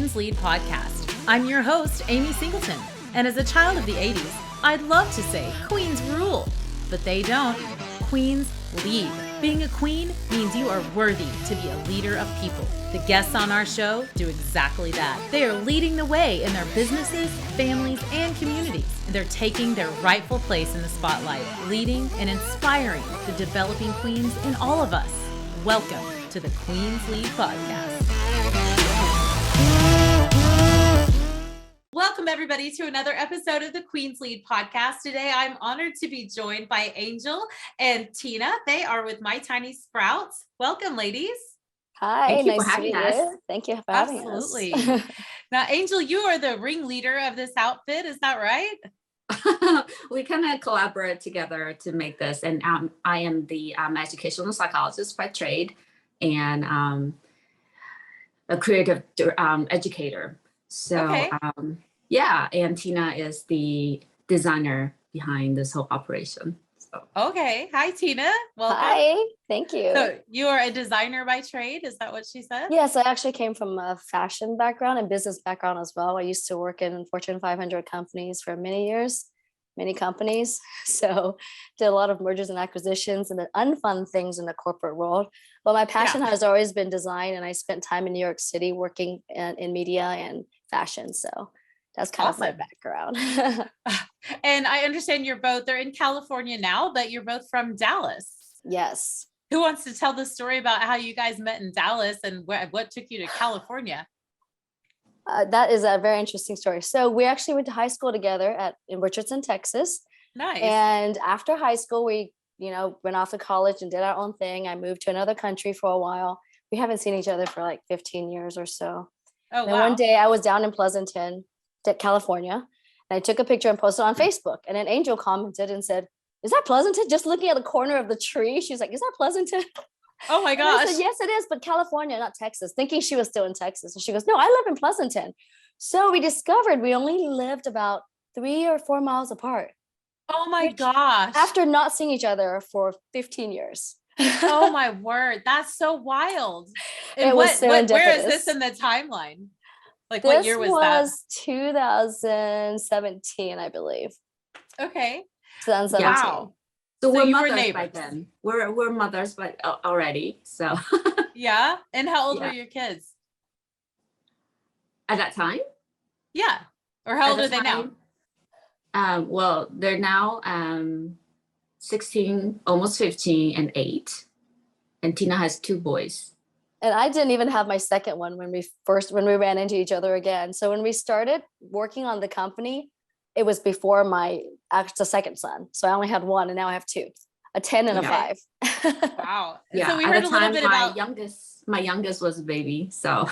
Queen's Lead podcast. I'm your host, Amy Singleton, and as a child of the 80s, I'd love to say Queens rule, but they don't. Queens lead. Being a queen means you are worthy to be a leader of people. The guests on our show do exactly that. They are leading the way in their businesses, families, and communities. They're taking their rightful place in the spotlight, leading and inspiring the developing queens in all of us. Welcome to the Queen's Lead podcast. Welcome, everybody, to another episode of the Queen's Lead podcast. Today, I'm honored to be joined by Angel and Tina. They are with My Tiny Sprouts. Welcome, ladies. Hi, nice to meet us. you. Thank you for having us. Absolutely. Now, Angel, you are the ringleader of this outfit. Is that right? We kind of collaborate together to make this. And I am the educational psychologist by trade and a creative educator. So, okay. Yeah, and Tina is the designer behind this whole operation. So. Okay. Hi, Tina. Welcome. Hi, thank you. So you are a designer by trade. Is that what she said? Yes, I actually came from a fashion background and business background as well. I used to work in Fortune 500 companies for many years, many companies. So did a lot of mergers and acquisitions and the unfun things in the corporate world. But my passion has always been design, and I spent time in New York City working in media and fashion. So that's kind of my background. And I understand they're in California now, but you're both from Dallas. Yes. Who wants to tell the story about how you guys met in Dallas and what took you to California? That is a very interesting story. So we actually went to high school together in Richardson, Texas. Nice. And after high school, we went off to college and did our own thing. I moved to another country for a while. We haven't seen each other for like 15 years or so. Oh, and wow. One day I was down in Pleasanton, California, and I took a picture and posted on Facebook. And an Angel commented and said, "Is that Pleasanton?" Just looking at the corner of the tree. She's like, "Is that Pleasanton?" Oh my gosh. I said, "Yes, it is, but California, not Texas," thinking she was still in Texas. And she goes, "No, I live in Pleasanton." So we discovered we only lived about 3 or 4 miles apart. Oh my gosh. After not seeing each other for 15 years. Oh my word. That's so wild. And it was serendipitous. Where is this in the timeline? Like what year was that? This was 2017, I believe. Okay. 2017. Wow. So we're you were mothers neighbors by then. We're mothers but already. So yeah. And how old were your kids? At that time? Yeah. Or how old are they now? Well, they're now 16, almost 15, and 8. And Tina has 2 boys. And I didn't even have my second one when we ran into each other again. So when we started working on the company, it was before the second son. So I only had 1, and now I have 2, a 10 and a 5. Wow. Yeah. So we heard a little bit about my youngest was a baby. So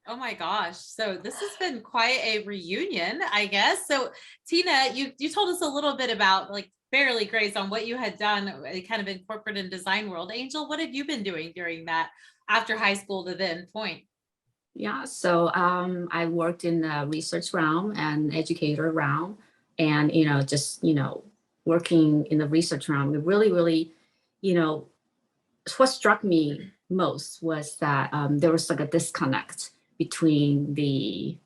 oh my gosh. So this has been quite a reunion, I guess. So Tina, you told us a little bit about like barely grazed on what you had done kind of in corporate and design world. Angel, what have you been doing during that after high school to then point? Yeah, so I worked in the research realm and educator realm, and working in the research realm. It really, what struck me most was that there was like a disconnect between the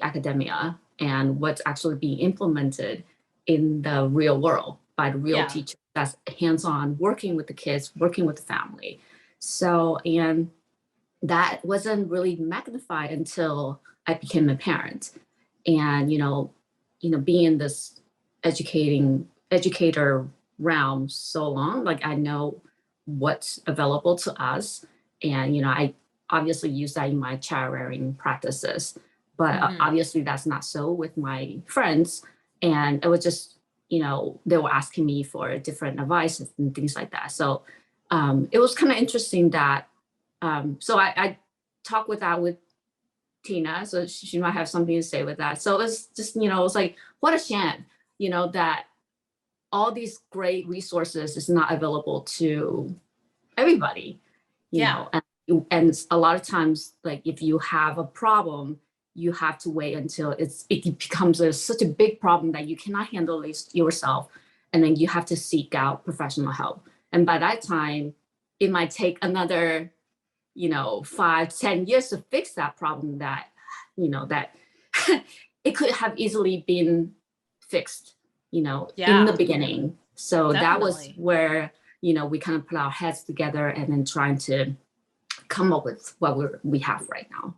academia and what's actually being implemented in the real world by the real teacher that's hands-on, working with the kids, working with the family. So, and that wasn't really magnified until I became a parent. And, being in this educator realm so long, like I know what's available to us. And, I obviously use that in my child rearing practices, but obviously that's not so with my friends. And it was just, they were asking me for different advice and things like that. So it was kind of interesting that, so I talked with Tina, so she might have something to say with that. So it's just, it was like, what a shame, that all these great resources is not available to everybody, you know, and a lot of times, like if you have a problem, you have to wait until it becomes such a big problem that you cannot handle it yourself. And then you have to seek out professional help. And by that time, it might take another 5-10 years to fix that problem that, that it could have easily been fixed, in the beginning. So that was where, we kind of put our heads together and then trying to come up with what we have right now.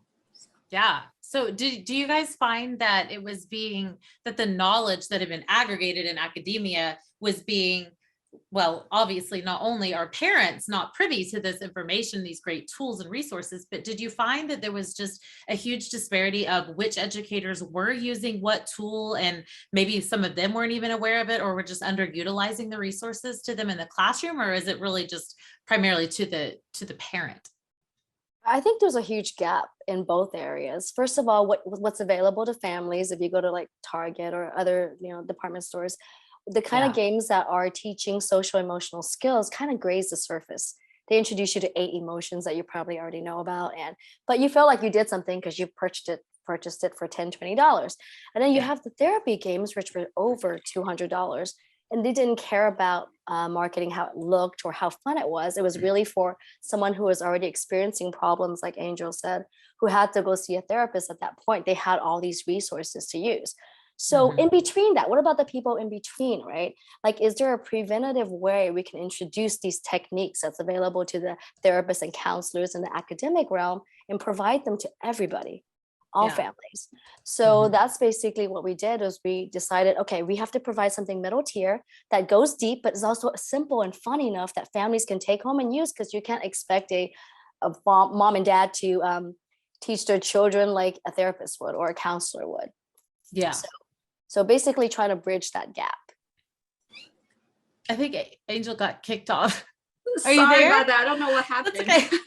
Yeah. So do you guys find that that the knowledge that had been aggregated in academia was being, well, obviously not only are parents not privy to this information, these great tools and resources, but did you find that there was just a huge disparity of which educators were using what tool, and maybe some of them weren't even aware of it or were just underutilizing the resources to them in the classroom? Or is it really just primarily to the parent? I think there's a huge gap in both areas. First of all, what's available to families, if you go to like Target or other, department stores, the kind of games that are teaching social emotional skills kind of graze the surface. They introduce you to 8 emotions that you probably already know about, but you feel like you did something because you purchased it for $10, $20. And then you have the therapy games, which were over $200. And they didn't care about marketing, how it looked or how fun it was. It was really for someone who was already experiencing problems, like Angel said, who had to go see a therapist at that point. They had all these resources to use. So in between that, what about the people in between, right? Like, is there a preventative way we can introduce these techniques that's available to the therapists and counselors in the academic realm and provide them to everybody? All families. So that's basically what we did, is we decided, okay, we have to provide something middle tier that goes deep, but is also simple and fun enough that families can take home and use, because you can't expect a mom and dad to teach their children like a therapist would or a counselor would. Yeah. So basically trying to bridge that gap. I think Angel got kicked off. Are Sorry you there? about that. I don't know what happened. That's okay.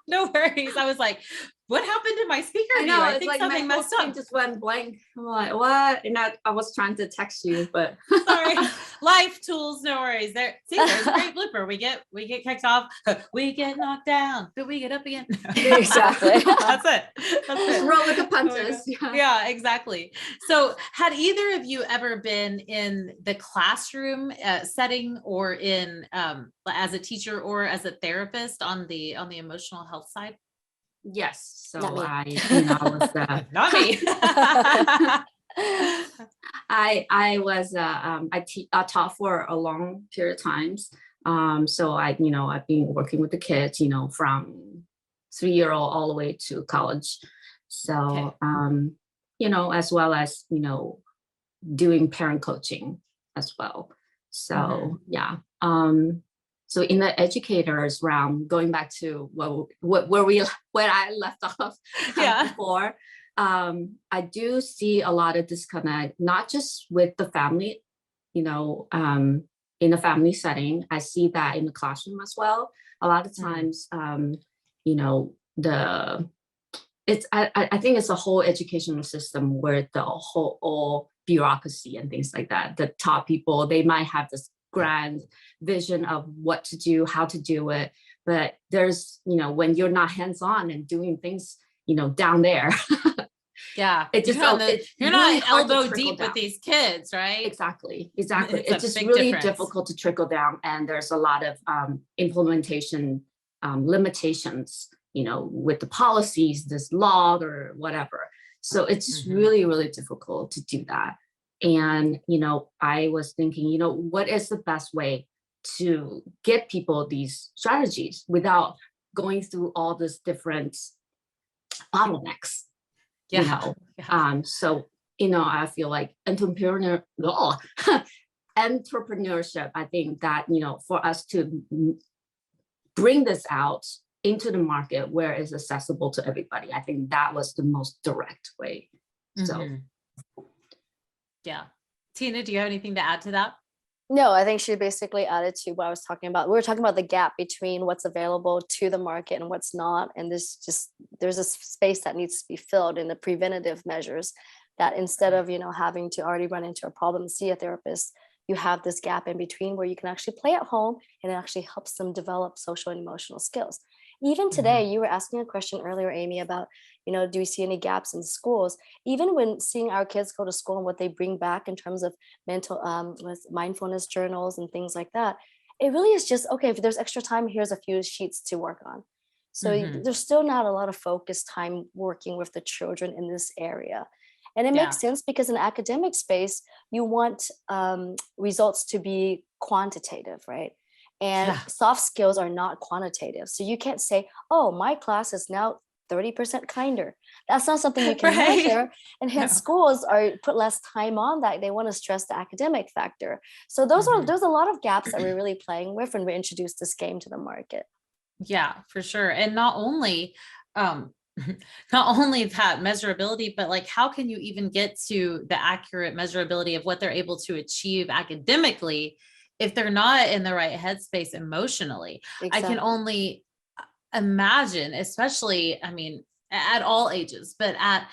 No worries. I was like, what happened to my speaker? I know, I it's think like something my messed screen up. just went blank. I'm like, what? And I was trying to text you, but sorry. Life tools, no worries. There's a great blooper. We get kicked off, we get knocked down, but we get up again. Exactly. That's it. Just roll with the punches. Yeah, exactly. So had either of you ever been in the classroom setting, or in as a teacher or as a therapist on the emotional health side? Yes. So Not me. I was Not me. I was I taught for a long period of times. So I've been working with the kids, from 3-year-old all the way to college. So as well as doing parent coaching as well. So so in the educators realm, going back to where I left off before, I do see a lot of disconnect, not just with the family, in a family setting. I see that in the classroom as well. A lot of times, I think it's a whole educational system where the whole all bureaucracy and things like that. The top people, they might have this grand vision of what to do, how to do it, but there's when you're not hands-on and doing things down there, it just you're really not elbow deep with these kids, right? Exactly. It's just really difficult to trickle down, and there's a lot of implementation limitations with the policies, this law or whatever. So it's really, really difficult to do that. And, I was thinking, what is the best way to get people these strategies without going through all these different bottlenecks? So, I feel like entrepreneurship, I think that, for us to bring this out into the market where it's accessible to everybody, I think that was the most direct way. So. Yeah. Tina, do you have anything to add to that? No, I think she basically added to what I was talking about. We were talking about the gap between what's available to the market and what's not. And there's a space that needs to be filled in the preventative measures, that instead of, having to already run into a problem and see a therapist, you have this gap in between where you can actually play at home, and it actually helps them develop social and emotional skills. Even today, you were asking a question earlier, Amy, about, do we see any gaps in schools? Even when seeing our kids go to school and what they bring back in terms of mental, with mindfulness journals and things like that, it really is just, okay, if there's extra time, here's a few sheets to work on. So there's still not a lot of focused time working with the children in this area. And it makes sense because in academic space, you want results to be quantitative, right? And soft skills are not quantitative. So you can't say, oh, my class is now 30% kinder. That's not something you can measure. And hence schools are put less time on that. They want to stress the academic factor. So there's a lot of gaps that we're really playing with when we introduce this game to the market. Yeah, for sure. And not only not only that measurability, but like, how can you even get to the accurate measurability of what they're able to achieve academically if they're not in the right headspace emotionally? Exactly. I can only imagine, especially, I mean, at all ages, but at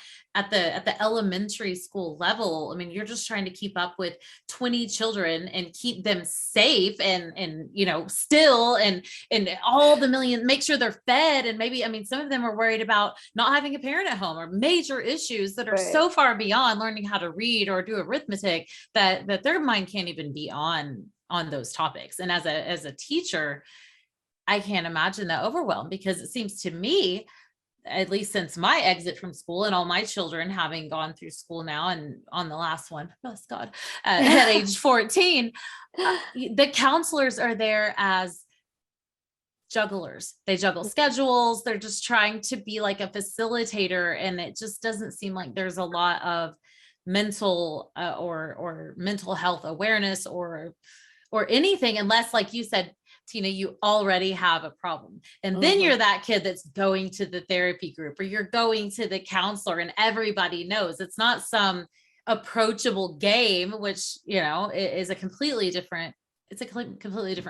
the elementary school level, I mean, you're just trying to keep up with 20 children and keep them safe and you know, still and all the million, make sure they're fed. And maybe, I mean, some of them are worried about not having a parent at home or major issues that are so far beyond learning how to read or do arithmetic that their mind can't even be on those topics. And as a teacher, I can't imagine the overwhelm, because it seems to me, at least since my exit from school and all my children having gone through school now and on the last one, bless God, at age 14, the counselors are there as jugglers. They juggle schedules. They're just trying to be like a facilitator. And it just doesn't seem like there's a lot of mental or mental health awareness or anything, unless, like you said, Tina, you already have a problem. And then you're that kid that's going to the therapy group or you're going to the counselor, and everybody knows it's not some approachable game, which, you know, is a completely different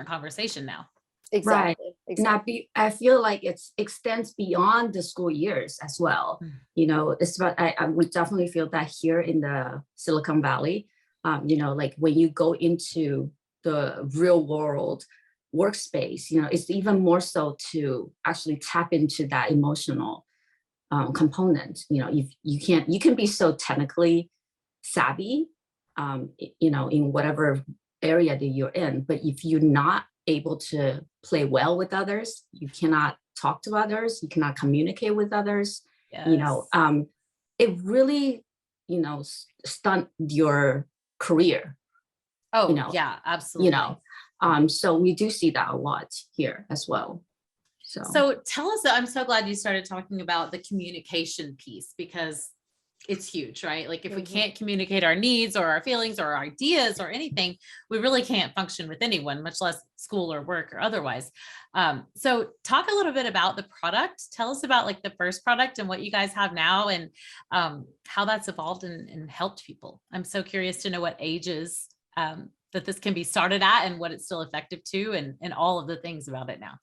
conversation now. Exactly. Exactly. I feel like it extends beyond the school years as well. You know, it's about, I would definitely feel that here in the Silicon Valley, you know, like when you go into the real world workspace, you know, it's even more so to actually tap into that emotional component. You know, you can be so technically savvy, you know, in whatever area that you're in, but if you're not able to play well with others, you cannot talk to others, you cannot communicate with others, you know, it really, you know, stunt your career. Oh, you know, yeah, absolutely. You know, so we do see that a lot here as well. So tell us, I'm so glad you started talking about the communication piece, because it's huge, right? Like if we can't communicate our needs or our feelings or our ideas or anything, we really can't function with anyone, much less school or work or otherwise. So talk a little bit about the product. Tell us about like the first product and what you guys have now, and how that's evolved and helped people. I'm so curious to know what ages that this can be started at and what it's still effective to, and all of the things about it now.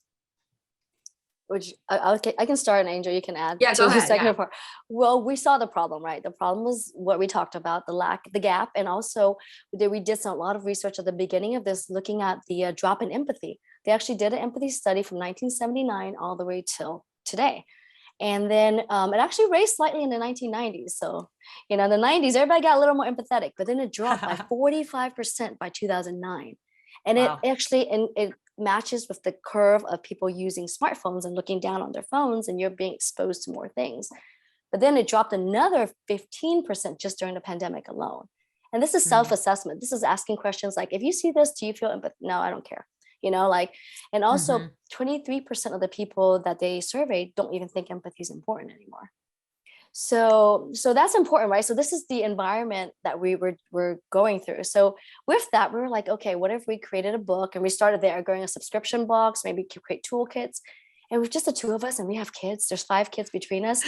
Which I can start, and Angel, you can add to the second part. Well, we saw the problem, right? The problem was what we talked about, the gap. And also we did a lot of research at the beginning of this, looking at the drop in empathy. They actually did an empathy study from 1979 all the way till today. And then it actually raised slightly in the 1990s. So, you know, in the 90s, everybody got a little more empathetic, but then it dropped by 45% by 2009. And it actually, it matches with the curve of people using smartphones and looking down on their phones, and you're being exposed to more things. But then it dropped another 15% just during the pandemic alone. And this is self-assessment. This is asking questions like, if you see this, do you feel empathy? No, I don't care. You know, like, and also 23% of the people that they surveyed don't even think empathy is important anymore. So that's important, right? So this is the environment that we're going through. So with that, we were like, okay, what if we created a book, and we started there, growing a subscription box, maybe create toolkits. And with just the two of us, and we have kids, there's 5 kids between us.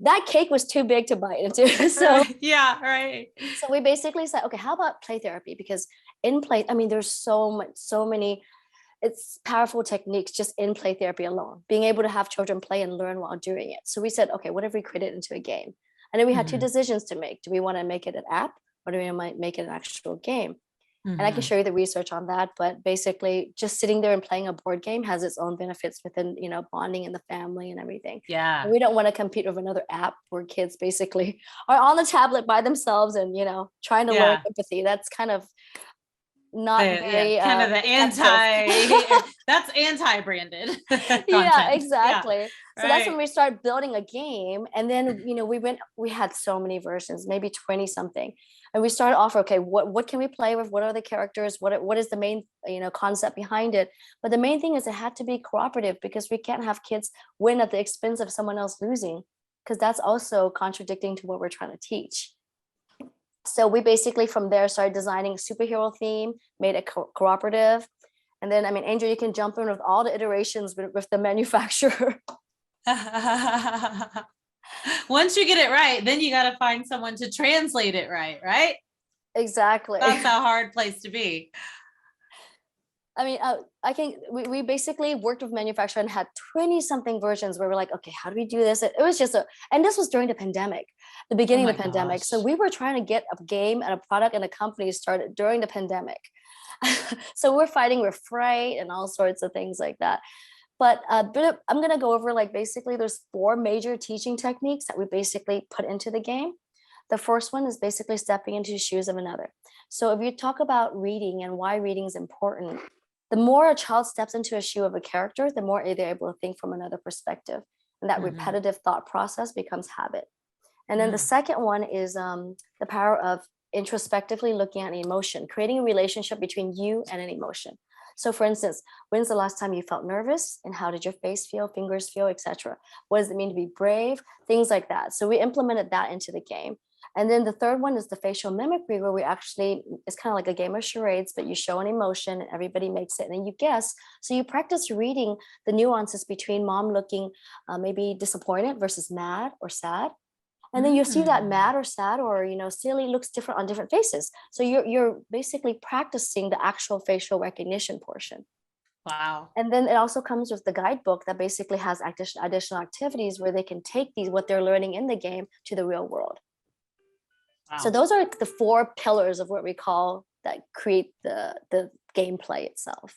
That cake was too big to bite into. So yeah, right. So we basically said, okay, how about play therapy? Because in play, I mean, there's so many, it's powerful techniques just in play therapy alone, being able to have children play and learn while doing it. So we said, okay, what if we create it into a game? And then we had 2 decisions to make. Do we want to make it an app, or do we want to make it an actual game? And I can show you the research on that, but basically just sitting there and playing a board game has its own benefits within, you know, bonding in the family and everything. Yeah. And we don't want to compete with another app where kids basically are on the tablet by themselves and, you know, trying to learn empathy. That's kind of, not very kind of the effective. that's anti-branded content. Yeah, exactly. Yeah, So that's right. when we started building a game. And then, we had so many versions, maybe 20 something. And we started off, okay, what can we play with? What are the characters? What is the main, concept behind it? But the main thing is it had to be cooperative, because we can't have kids win at the expense of someone else losing, because that's also contradicting to what we're trying to teach. So we basically from there started designing a superhero theme, made it cooperative. And then, I mean, Angel, you can jump in with all the iterations with the manufacturer. Once you get it right, then you got to find someone to translate it right? Exactly. That's a hard place to be. I mean, we basically worked with manufacturer and had 20 something versions where we're like, okay, how do we do this? It was just and this was during the pandemic, the beginning of the pandemic. So we were trying to get a game and a product and a company started during the pandemic. So we're fighting with freight and all sorts of things like that. But I'm going to go over, like, basically there's 4 major teaching techniques that we basically put into the game. The first one is basically stepping into the shoes of another. So if you talk about reading and why reading is important, the more a child steps into a shoe of a character, the more they're able to think from another perspective. And that repetitive thought process becomes habit. And then the second one is the power of introspectively looking at an emotion, creating a relationship between you and an emotion. So for instance, when's the last time you felt nervous, and how did your face feel, fingers feel, etc.? What does it mean to be brave? Things like that. So we implemented that into the game. And then the third one is the facial mimicry, where it's kind of like a game of charades, but you show an emotion and everybody makes it and then you guess. So you practice reading the nuances between mom looking maybe disappointed versus mad or sad. And then you see that mad or sad or, silly looks different on different faces. So you're basically practicing the actual facial recognition portion. Wow. And then it also comes with the guidebook that basically has additional activities where they can take what they're learning in the game to the real world. Wow. So those are the 4 pillars of what we call that create the gameplay itself.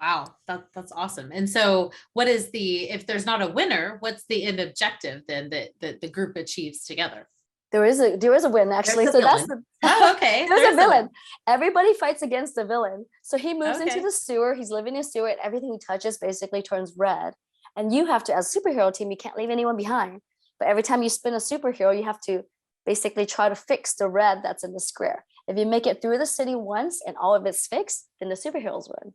Wow, that's awesome. And so what is if there's not a winner, what's the end objective then that the group achieves together? There is a win, actually. So that's okay. There's a villain. Everybody fights against the villain. So he moves into the sewer. He's living in a sewer, and everything he touches basically turns red. And you have to, as a superhero team, you can't leave anyone behind. But every time you spin a superhero, you have to basically try to fix the red that's in the square. If you make it through the city once and all of it's fixed, then the superheroes win.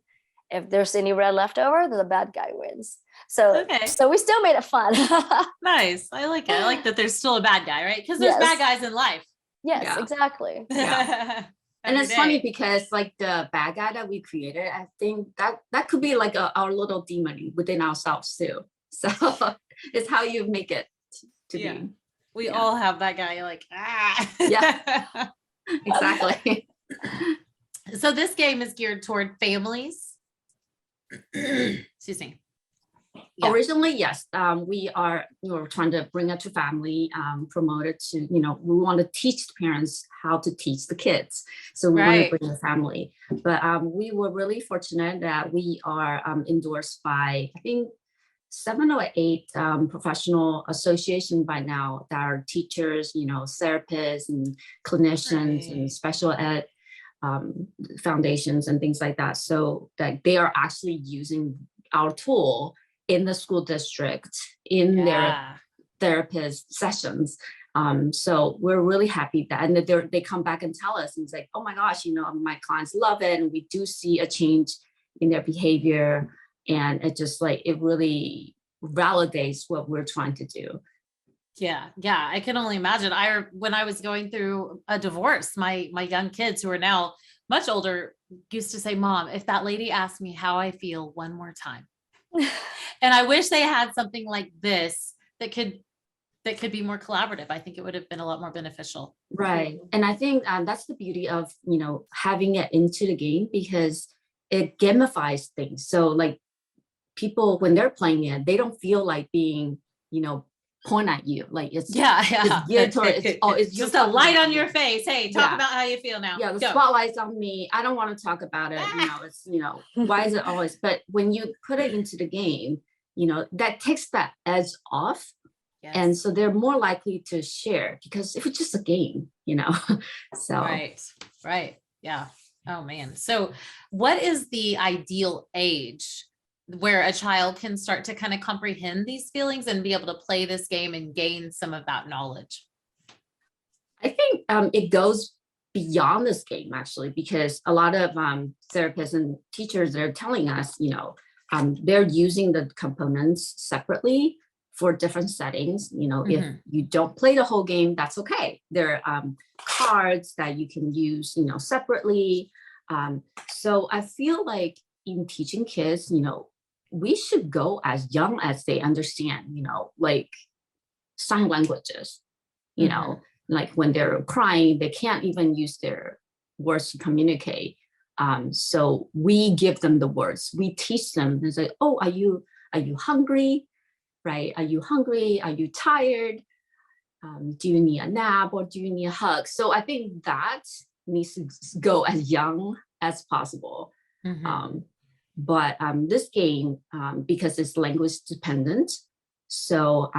If there's any red left over, then the bad guy wins. So we still made it fun. Nice. I like it. I like that there's still a bad guy, right? Because there's bad guys in life. Yes, exactly. Yeah. And it's funny because like the bad guy that we created, I think that could be like our little demon within ourselves too. So it's how you make it to be. We all have that guy like, Yeah, exactly. So this game is geared toward families. Excuse me. Yeah. Originally, yes, we are trying to bring it to family, promote it to, we want to teach the parents how to teach the kids. So we want to bring the family. But we were really fortunate that we are endorsed by, I think, 7 or 8 professional associations by now that are teachers, therapists and clinicians and special ed foundations and things like that. So that they are actually using our tool in the school district, in their therapist sessions. So we're really happy that, and they come back and tell us, and it's like, oh my gosh, my clients love it. And we do see a change in their behavior. And it just it really validates what we're trying to do. Yeah. I can only imagine. When I was going through a divorce, my young kids who are now much older used to say, Mom, if that lady asked me how I feel one more time. And I wish they had something like this that could be more collaborative. I think it would have been a lot more beneficial. Right. And I think that's the beauty of, having it into the game, because it gamifies things. So people, when they're playing it, they don't feel like being, point at you. Like it's geared toward, it's just a light on your face. Hey, talk about how you feel now. Yeah, the spotlight's on me. I don't want to talk about it. It's why is it always? But when you put it into the game, that takes that edge off. Yes. And so they're more likely to share, because if it's just a game, So right. Yeah. Oh man. So what is the ideal age where a child can start to kind of comprehend these feelings and be able to play this game and gain some of that knowledge? I think it goes beyond this game actually, because a lot of therapists and teachers are telling us, they're using the components separately for different settings. If you don't play the whole game, that's okay. There are cards that you can use, separately. So I feel like in teaching kids, we should go as young as they understand, like sign languages, like when they're crying, they can't even use their words to communicate. So we give them the words. We teach them and say, "Oh, are you hungry? Right? Are you hungry? Are you tired? Do you need a nap or do you need a hug?" So I think that needs to go as young as possible. But this game, because it's language dependent, so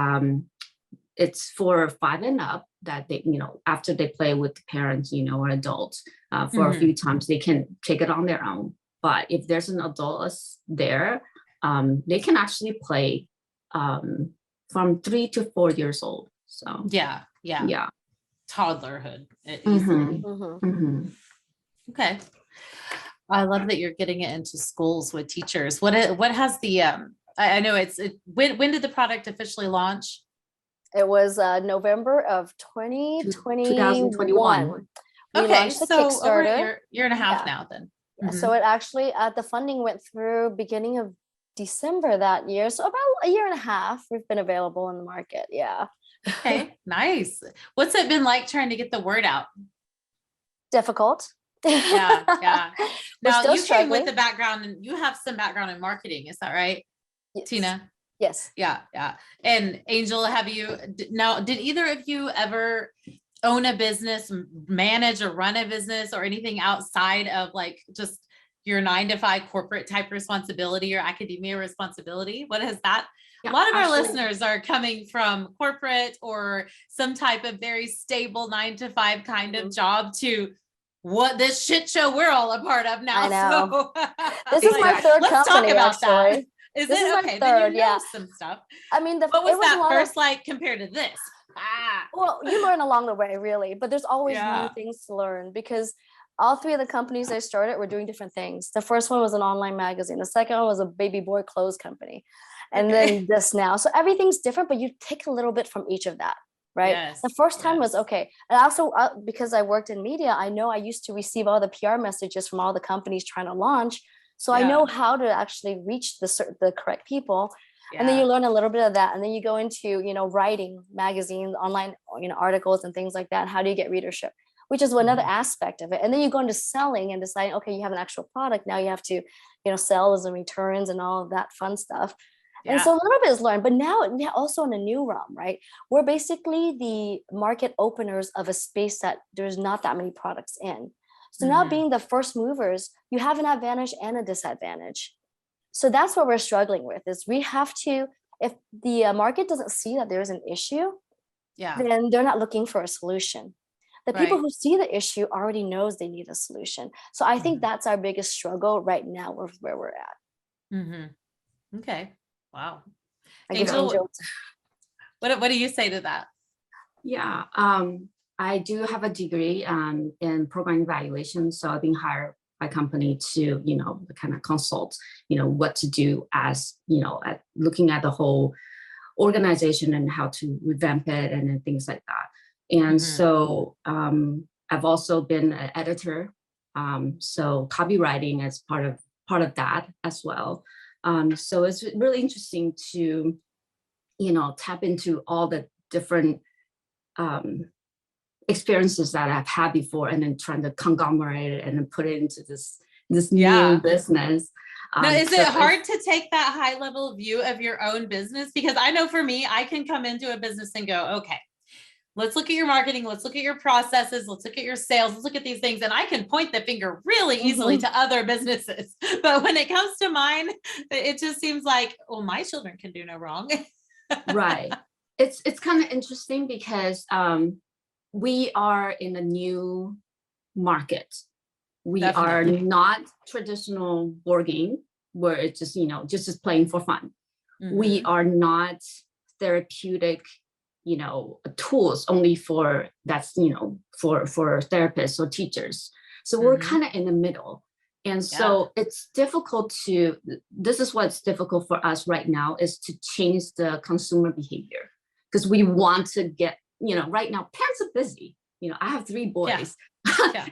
it's for 5 and up that they, after they play with the parents, or adults, for a few times, they can take it on their own. But if there's an adult there, they can actually play from 3 to 4 years old. So yeah. Toddlerhood. Okay. I love that you're getting it into schools with teachers. What has the I know when did the product officially launch? It was November of 2021. We Okay, launched the so over Kickstarter. a year and a half now then. So it actually, the funding went through beginning of December that year. So about a year and a half, we've been available in the market. Yeah. Okay, nice. What's it been like trying to get the word out? Difficult. Yeah. Now you came with struggling. the background, and you have some background in marketing. Is that right, Yes. Tina? Yes. Yeah. And Angel, did either of you ever own a business, manage or run a business, or anything outside of like just your 9-to-5 corporate type responsibility or academia responsibility? What has that? A lot of our listeners are coming from corporate or some type of very stable 9-to-5 kind of job to what this shit show we're all a part of now. I know. So, this is my third let's company, talk about actually. that. Is this it is okay? My third, then you know some stuff. I mean, what was that first like compared to this? Well, you learn along the way, really, but there's always new things to learn, because all 3 of the companies I started were doing different things. The first one was an online magazine. The second one was a baby boy clothes company. And then this now. So everything's different, but you take a little bit from each of that, right? Yes, the first time was okay. And also because I worked in media, I know I used to receive all the PR messages from all the companies trying to launch. So I know how to actually reach the correct people. And then you learn a little bit of that. And then you go into, writing magazines, online, articles and things like that. How do you get readership? Which is another aspect of it. And then you go into selling and deciding, okay, you have an actual product. Now you have to, sales and returns and all of that fun stuff. And so a little bit is learned, but now also in a new realm, right? We're basically the market openers of a space that there's not that many products in. So now being the first movers, you have an advantage and a disadvantage. So that's what we're struggling with, is we have to, if the market doesn't see that there's an issue, then they're not looking for a solution. The people who see the issue already knows they need a solution. So I think that's our biggest struggle right now, where we're at. Okay. Wow. Angel, what do you say to that? Yeah. I do have a degree in program evaluation. So I've been hired by company to, kind of consult, what to do as, at looking at the whole organization and how to revamp it and things like that. And so I've also been an editor. So copywriting is part of that as well. So it's really interesting to, tap into all the different experiences that I've had before, and then trying to conglomerate it and then put it into this new business. Now, is it hard to take that high level view of your own business? Because I know for me, I can come into a business and go, okay, let's look at your marketing. Let's look at your processes. Let's look at your sales. Let's look at these things. And I can point the finger really easily to other businesses. But when it comes to mine, it just seems like, well, my children can do no wrong. Right. It's kind of interesting because we are in a new market. We Definitely. are not traditional board game where it's just, just playing for fun. We Mhm. are not therapeutic, tools only for that's, for therapists or teachers. So we're Mhm. kind of in the middle. And Yeah. so it's difficult this is what's difficult for us right now is to change the consumer behavior because we want to get, right now parents are busy. I have 3 Yeah. boys. Yeah.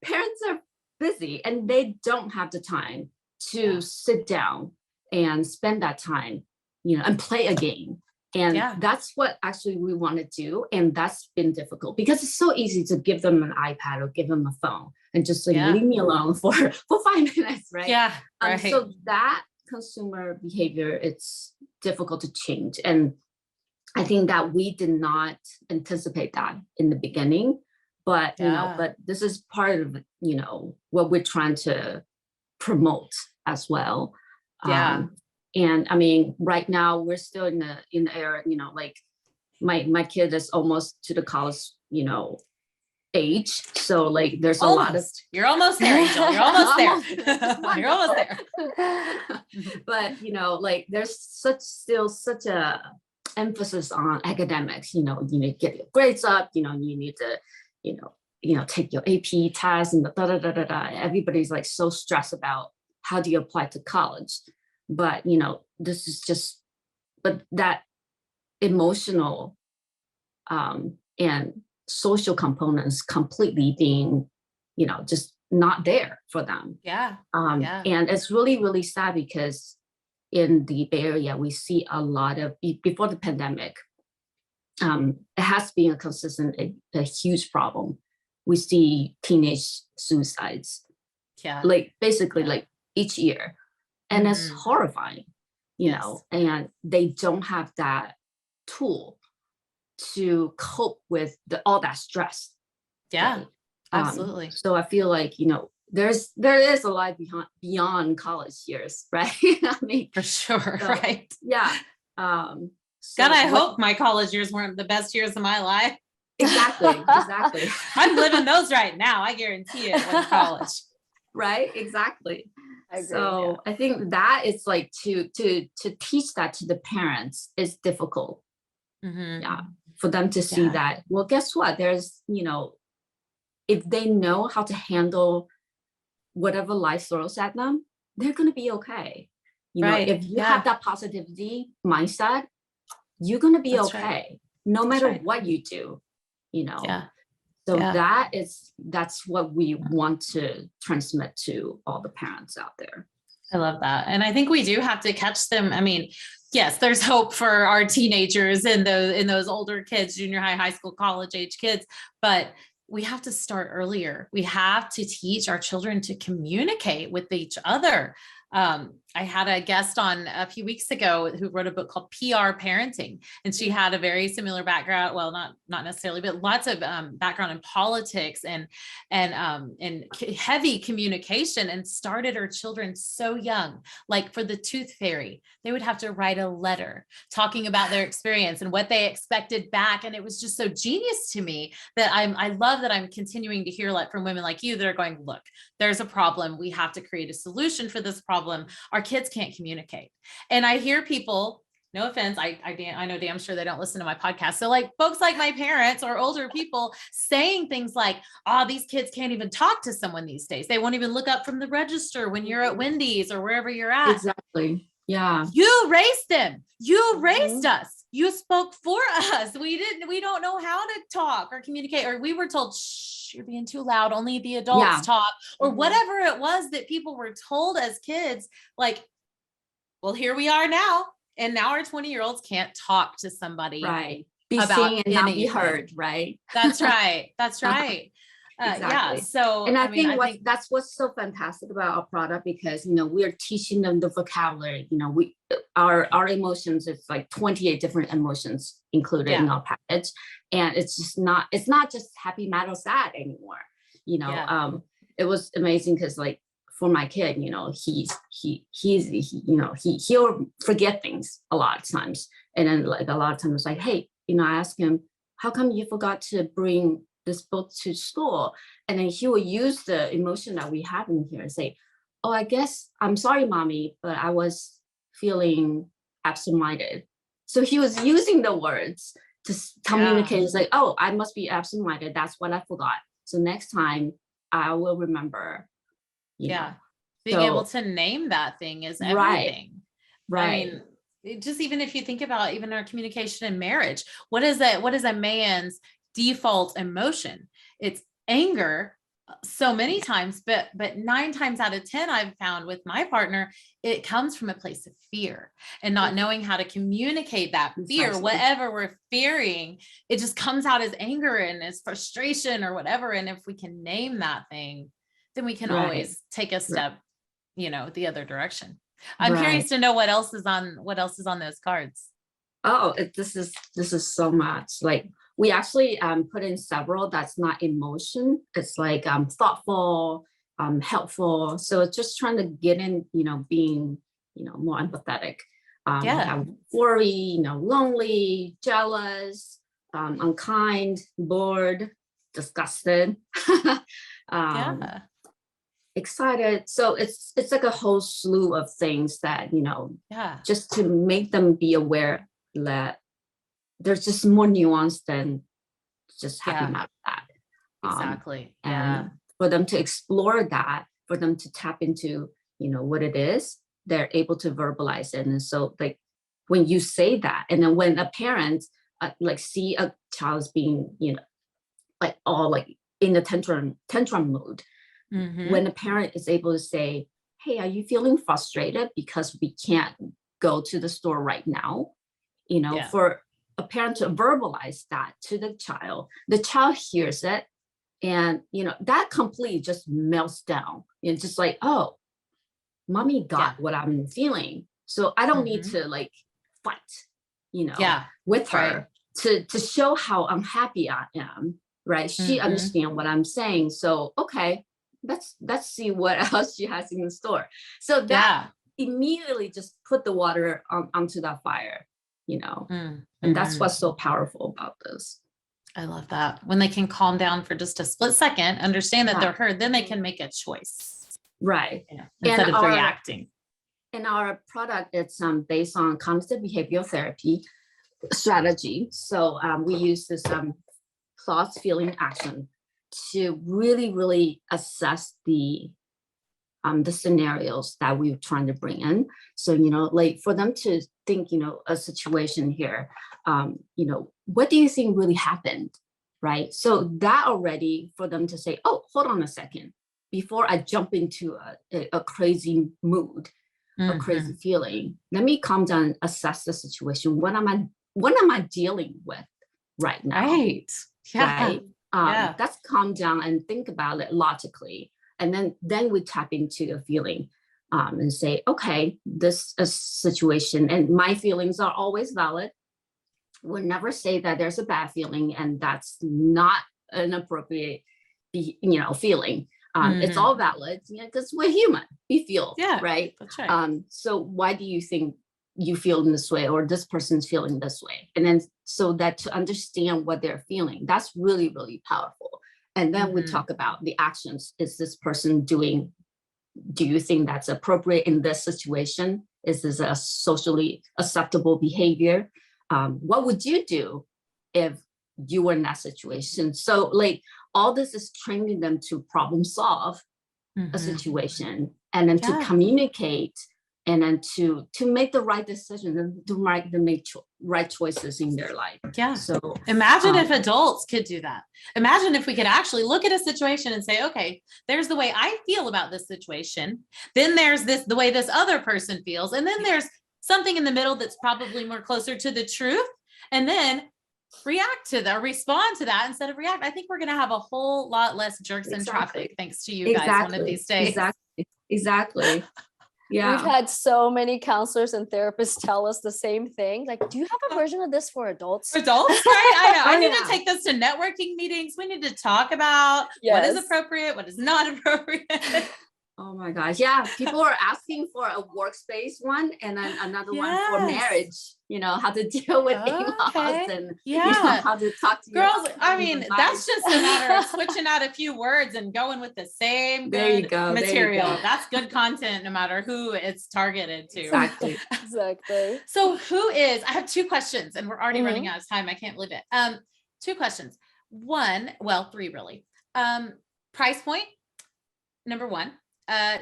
Parents are busy and they don't have the time to Yeah. sit down and spend that time, and play a game. And Yeah. that's what actually we want to do. And that's been difficult because it's so easy to give them an iPad or give them a phone and just like Yeah. leave me alone for 5 minutes, right? Yeah. Right. So that consumer behavior, it's difficult to change. And I think that we did not anticipate that in the beginning, but Yeah. but this is part of what we're trying to promote as well. Yeah. And I mean, right now we're still in the era, like my kid is almost to the college, age. So like there's a lot of Almost. You're almost there, Angel. You're almost there. You're almost there. But like there's still such a emphasis on academics. You need to get your grades up. You need to, take your AP test and the da da da da da. Everybody's like so stressed about how do you apply to college, but this is just, but that emotional and social components completely being, just not there for them. Yeah. Yeah. And it's really, really sad because in the Bay Area, we see a lot of, before the pandemic, it has been a consistent, a huge problem. We see teenage suicides, Yeah. like basically Yeah. like each year. And it's Mhm. horrifying, Yes. and they don't have that tool to cope with all that stress. Yeah. Right? Absolutely. So I feel like, there is a life beyond college years, right? I mean, For sure. so, Right. yeah. God, I what, hope my college years weren't the best years of my life. exactly. I'm living those right now. I guarantee it in college. Right, exactly. I agree. So I think that is like to teach that to the parents is difficult. Mhm. Yeah, for them to see Yeah. that. Well, guess what? There's, if they know how to handle whatever life throws at them, they're gonna be okay. Right. If you Yeah. have that positivity mindset, you're gonna be That's right. okay, no That's matter right. what you do. Yeah. So Yeah. that's what we want to transmit to all the parents out there. I love that. And I think we do have to catch them. I mean, yes, there's hope for our teenagers and those older kids, junior high, high school, college age kids, but we have to start earlier. We have to teach our children to communicate with each other. I had a guest on a few weeks ago who wrote a book called PR Parenting, and she had a very similar background. Well, not necessarily, but lots of background in politics and heavy communication, and started her children so young. Like for the tooth fairy, they would have to write a letter talking about their experience and what they expected back, and it was just so genius to me that I love that I'm continuing to hear from women like you that are going, look, there's a problem. We have to create a solution for this problem. Our kids can't communicate. And I hear people, no offense, I know damn sure they don't listen to my podcast. So like folks like my parents or older people saying things like, oh, these kids can't even talk to someone these days. They won't even look up from the register when you're at Wendy's or wherever you're at. Exactly. Yeah. You raised them. You raised us. You spoke for us. We don't know how to talk or communicate, or we were told, shh, you're being too loud. Only the adults talk, or whatever it was that people were told as kids. Like, well, here we are now. And now our 20-year-olds can't talk to somebody. Right. Be about seen and not be heard. Right. That's right. That's right. Exactly. Yeah. So, and I think that's what's so fantastic about our product, because, we're teaching them the vocabulary, our emotions, it's like 28 different emotions included in our package. And it's not just happy, mad, or sad anymore. It was amazing because like for my kid, he'll forget things a lot of times. And then like a lot of times like, hey, I ask him, how come you forgot to bring this book to school. And then he will use the emotion that we have in here and say, oh, I guess I'm sorry, mommy, but I was feeling absent-minded. So he was using the words to communicate. It's like, oh, I must be absent-minded. That's what I forgot. So next time I will remember. You know. Being able to name that thing is everything. Right. I mean, just even if you think about even our communication in marriage, what is a man's default emotion? It's anger so many times, but 9 times out of 10, I've found with my partner, it comes from a place of fear and not knowing how to communicate that fear, whatever we're fearing, it just comes out as anger and as frustration or whatever. And if we can name that thing, then we can always take a step, the other direction. I'm curious to know what else is on those cards. Oh, this is so much. Like, we actually put in several that's not emotion. It's like thoughtful, helpful. So it's just trying to get in, being, more empathetic. We have worry, lonely, jealous, unkind, bored, disgusted, excited. So it's like a whole slew of things that, just to make them be aware that there's just more nuance than just happy about that. Exactly. And for them to explore that, for them to tap into, what it is, they're able to verbalize it. And so like when you say that, and then when a parent like see a child's being, like all like in the tantrum mode, when a parent is able to say, hey, are you feeling frustrated because we can't go to the store right now? For a parent to verbalize that to the child hears it, and that completely just melts down and just like, oh, mommy got what I'm feeling, so I don't need to like fight with her to show how unhappy I am, right? She understands what I'm saying, so okay, let's see what else she has in the store. So that immediately just put the water onto that fire. And that's what's so powerful about this. I love that. When they can calm down for just a split second, understand that they're heard, then they can make a choice. Right. Instead of reacting. And our product, it's based on cognitive behavioral therapy strategy. So we use this thoughts, feeling, action to really, really assess the scenarios that we're trying to bring in. So, like for them to think, a situation here, what do you think really happened? Right. So that already for them to say, oh, hold on a second, before I jump into a crazy mood, a crazy feeling, let me calm down, assess the situation. What am I dealing with right now? Right. Right. That's calm down and think about it logically. And then we tap into a feeling and say, okay, this is a situation and my feelings are always valid. We'll never say that there's a bad feeling and that's not an appropriate, feeling. It's all valid because we're human. We feel, right? That's right. So why do you think you feel in this way or this person's feeling this way? And then so that to understand what they're feeling, that's really, really powerful. And then we talk about the actions. Is this person do you think that's appropriate in this situation? Is this a socially acceptable behavior? What would you do if you were in that situation? So like all this is training them to problem solve a situation and then to communicate and then to make the right decisions and to make right choices in their life. Yeah. So imagine if adults could do that. Imagine if we could actually look at a situation and say, okay, there's the way I feel about this situation. Then there's the way this other person feels. And then there's something in the middle that's probably more closer to the truth. And then respond to that instead of react. I think we're going to have a whole lot less jerks in traffic thanks to you guys one of these days. Exactly. Yeah. We've had so many counselors and therapists tell us the same thing. Like, do you have a version of this for adults? Adults, right? I know. I need to take this to networking meetings. We need to talk about what is appropriate, what is not appropriate. Oh my gosh. Yeah. People are asking for a workspace one and then another one for marriage, how to deal with in-laws and how to talk to girls. your I mean, that's just a matter of switching out a few words and going with the same good material. That's good content, no matter who it's targeted to. Exactly. Exactly. So I have two questions and we're already running out of time. I can't believe it. Two questions. Three really. Price point, number one.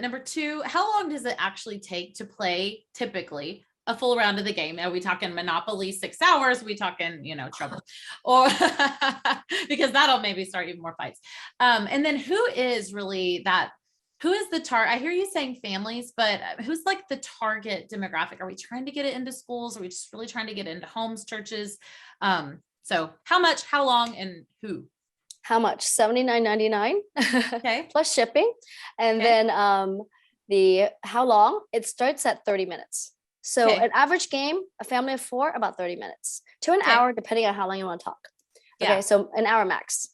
Number two, how long does it actually take to play typically a full round of the game? Are we talking Monopoly 6 hours? Are we talking, trouble? Or because that'll maybe start even more fights. And then who is the target? I hear you saying families, but who's like the target demographic? Are we trying to get it into schools? Are we just really trying to get it into homes, churches? So how much, how long, and who? How much? $79.99 Okay. plus shipping. And then the how long? It starts at 30 minutes. So an average game, a family of 4, about 30 minutes to an hour, depending on how long you want to talk. Okay, so an hour max.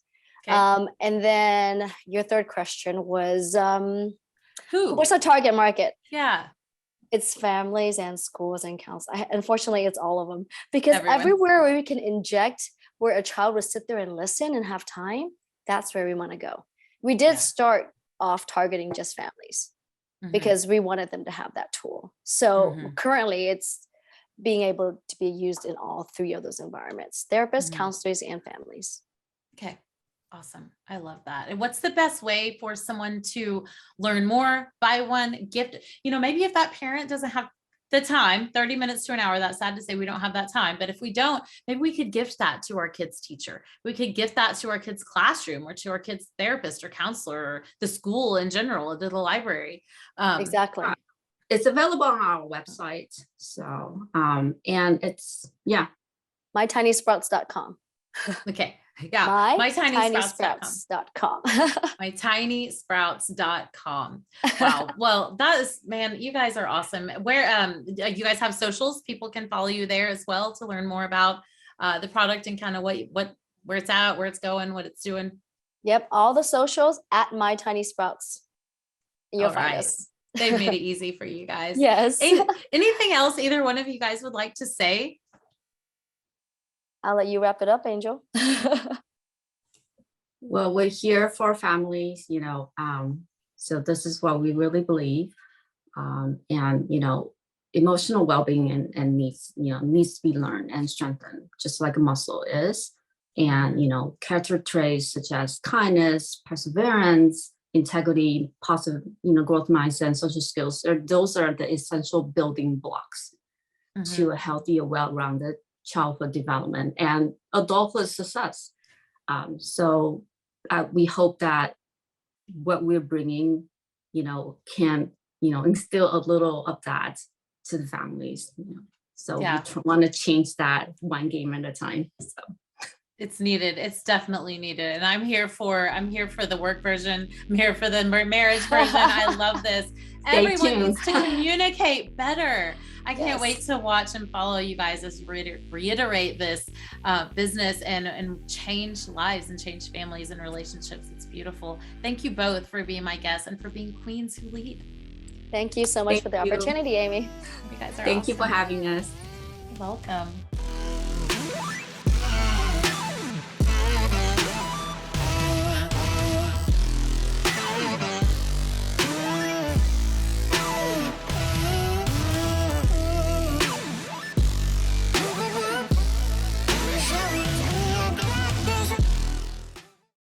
And then your third question was who? What's the target market? Yeah. It's families and schools and councils. Unfortunately, it's all of them, because everywhere where we can inject where a child would sit there and listen and have time, that's where we want to go. We did start off targeting just families because we wanted them to have that tool. So currently it's being able to be used in all 3 of those environments: therapists, counselors, and families. Okay. Awesome. I love that. And what's the best way for someone to learn more, buy one, gift? Maybe if that parent doesn't have the time, 30 minutes to an hour, that's sad to say we don't have that time. But if we don't, maybe we could gift that to our kids' teacher. We could gift that to our kids' classroom or to our kids' therapist or counselor or the school in general, or to the library. Exactly. It's available on our website. So, and it's, mytinysprouts.com. Okay. Yeah. mytinysprouts.com. mytinysprouts.com. Wow. Well, that is, man, you guys are awesome. Where, you guys have socials? People can follow you there as well to learn more about the product and kind of where it's at, where it's going, what it's doing. Yep. All the socials at mytinysprouts. You'll find us. They've made it easy for you guys. Yes. Anything else either one of you guys would like to say? I'll let you wrap it up, Angel. Well, we're here for families, so this is what we really believe. And, emotional well-being and needs to be learned and strengthened, just like a muscle is. And, character traits such as kindness, perseverance, integrity, positive, growth mindset, and social skills, those are the essential building blocks to a healthy, well-rounded childhood development and adulthood success. So we hope that what we're bringing, can, instill a little of that to the families. So we want to change that one game at a time. So. It's needed. It's definitely needed. And I'm here for the work version. I'm here for the marriage version. I love this. Everyone needs to communicate better. I can't wait to watch and follow you guys as reiterate this business and change lives and change families and relationships. It's beautiful. Thank you both for being my guests and for being queens who lead. Thank you so much for the opportunity, Amy. You guys are Thank you for having us. Welcome.